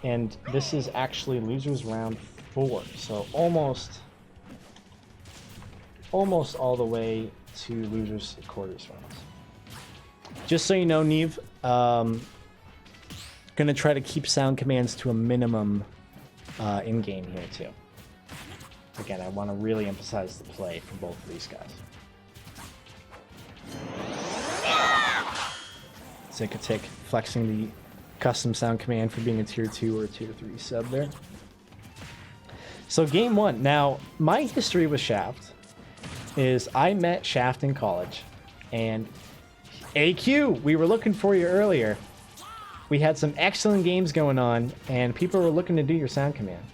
And this is actually losers round 4, so almost all the way to losers quarters rounds. Just so you know, Neve, gonna try to keep sound commands to a minimum in game here too. Again, I want to really emphasize the play for both of these guys. Zikatik flexing the custom sound command for being a tier 2 or a tier 3 sub there. So game 1. Now, my history with Shaft is I met Shaft in college, and AQ, we were looking for you earlier. We had some excellent games going on, and people were looking to do your sound command.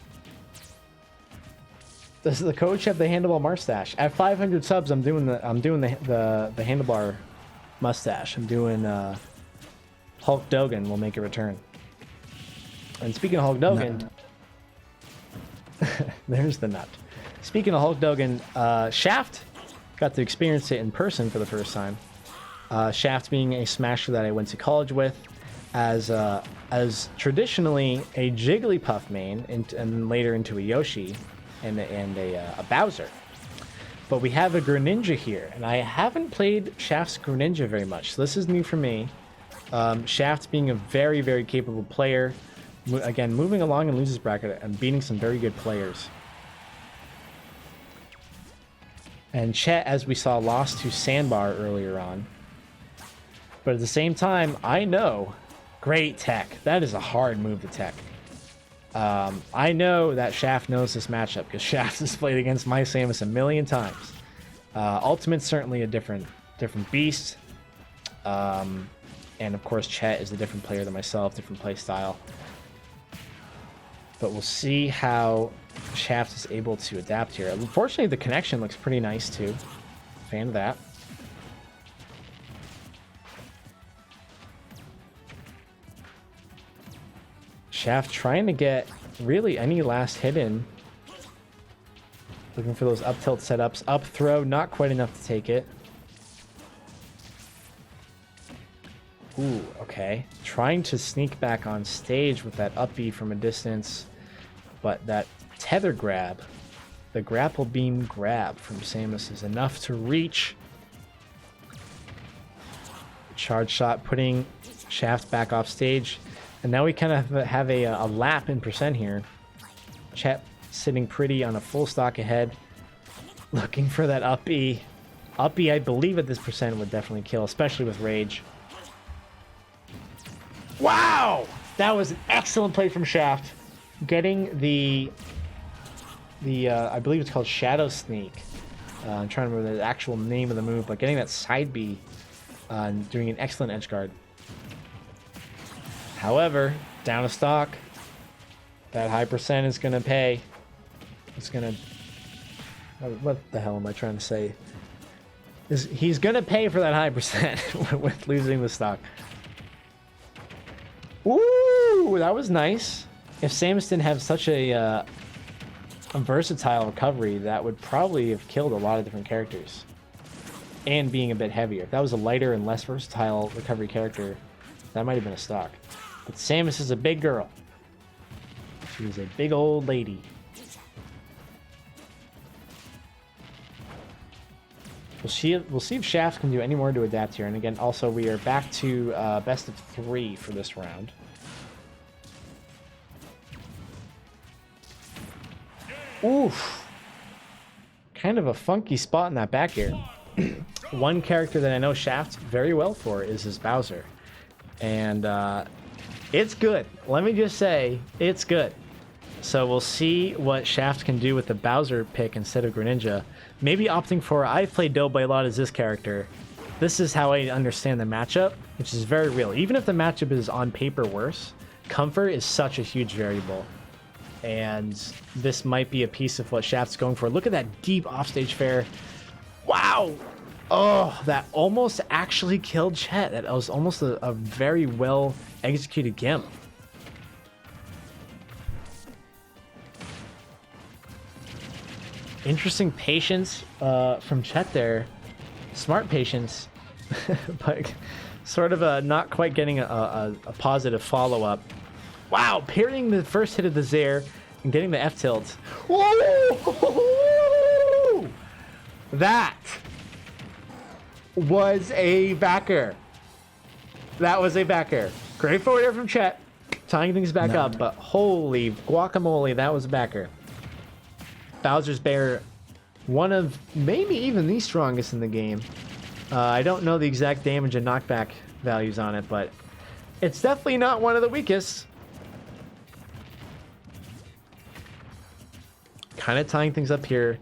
This is the coach of the handlebar mustache. At 500 subs, I'm doing the handlebar mustache. I'm doing Hulk Dogan will make a return. And speaking of Hulk Dogan, there's the nut. Speaking of Hulk Dogan, Shaft got to experience it in person for the first time. Shaft being a smasher that I went to college with, as traditionally a Jigglypuff main, and later into a Yoshi and a Bowser. But we have a Greninja here, and I haven't played Shaft's Greninja very much, so this is new for me. Shaft being a very, very capable player. Again, moving along in losers bracket and beating some very good players. And Chet, as we saw, lost to Sandbar earlier on. But at the same time, I know, great tech. That is a hard move to tech. I know that Shaft knows this matchup because Shaft has played against my Samus a million times. Ultimate's certainly a different beast. And of course, Chet is a different player than myself, different play style. But we'll see how Shaft is able to adapt here. Unfortunately, the connection looks pretty nice too. Fan of that. Shaft trying to get really any last hit in. Looking for those up tilt setups. Up throw, not quite enough to take it. Ooh, okay. Trying to sneak back on stage with that up B from a distance. But that tether grab, the grapple beam grab from Samus is enough to reach. Charge shot putting Shaft back off stage. And now we kind of have a lap in percent here. Chet sitting pretty on a full stock ahead. Looking for that up B. Up B, I believe at this percent would definitely kill, especially with Rage. Wow! That was an excellent play from Shaft. Getting the I believe it's called Shadow Sneak. I'm trying to remember the actual name of the move, but getting that side B and doing an excellent edge guard. However, down a stock, that high percent is going to pay. It's going to... What the hell am I trying to say? He's going to pay for that high percent with losing the stock. Ooh, that was nice. If Samus didn't have such a versatile recovery, that would probably have killed a lot of different characters. And being a bit heavier. If that was a lighter and less versatile recovery character, that might have been a stock. But Samus is a big girl. She's a big old lady. We'll see if Shaft can do any more to adapt here. And again, also we are back to best of 3 for this round. Oof. Kind of a funky spot in that back air. One character that I know Shaft very well for is his Bowser. And it's good. Let me just say, it's good. So we'll see what Shaft can do with the Bowser pick instead of Greninja. Maybe opting for, I've played Doeboy a lot as this character. This is how I understand the matchup, which is very real. Even if the matchup is on paper worse, comfort is such a huge variable. And this might be a piece of what Shaft's going for. Look at that deep offstage fair. Wow! Oh, that almost actually killed Chet. That was almost a very well executed gimp. Interesting patience from Chet there. Smart patience, but sort of not quite getting a positive follow-up. Wow, parrying the first hit of the Zair and getting the F tilt. That was a backer. That was a backer. Great forward air from Chet, tying things back up, but holy guacamole, that was a backer. Bowser's Bear, one of maybe even the strongest in the game. I don't know the exact damage and knockback values on it, but it's definitely not one of the weakest. Kind of tying things up here.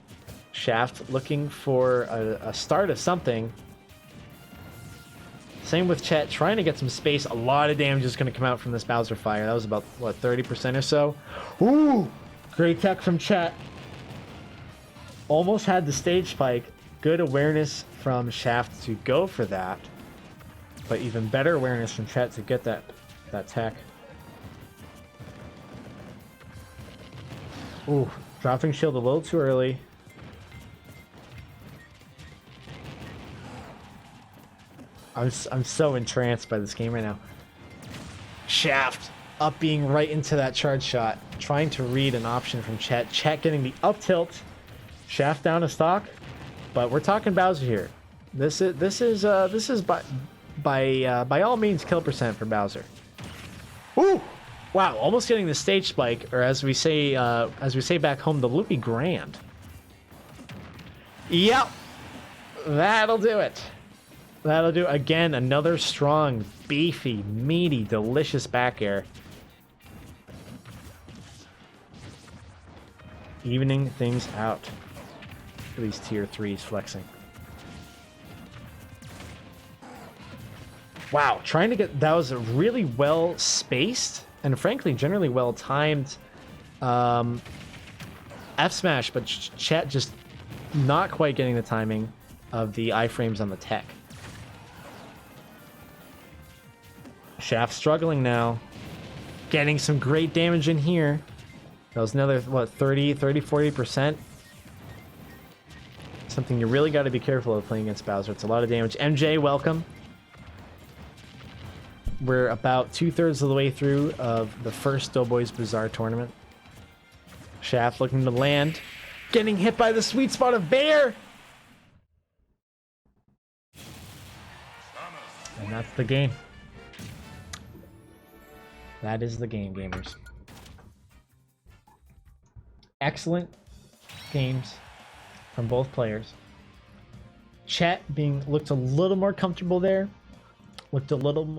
Shaft looking for a start of something. Same with Chet, trying to get some space. A lot of damage is going to come out from this Bowser Fire. That was about, what, 30% or so? Ooh! Great tech from Chet. Almost had the stage spike. Good awareness from Shaft to go for that. But even better awareness from Chet to get that tech. Ooh, dropping shield a little too early. I'm so entranced by this game right now. Shaft up being right into that charge shot, trying to read an option from Chet. Chet getting the up tilt. Shaft down to stock, but we're talking Bowser here. This is by all means kill percent for Bowser. Ooh, wow! Almost getting the stage spike, or as we say back home, the loopy grand. Yep, that'll do it. That'll do. Again, another strong, beefy, meaty, delicious back air. Evening things out. For these tier 3s flexing. Wow, trying to get... That was a really well spaced and frankly, generally well timed F smash, but Chet just not quite getting the timing of the iframes on the tech. Shaft struggling now. Getting some great damage in here. That was another, what, 30, 40%? Something you really got to be careful of playing against Bowser. It's a lot of damage. MJ, welcome. We're about 2/3 of the way through of the first Doughboy's Bizarre tournament. Shaft looking to land. Getting hit by the sweet spot of Bear! And that's the game. That is the game, gamers. Excellent games from both players. Chet looked a little more comfortable there. Looked a little more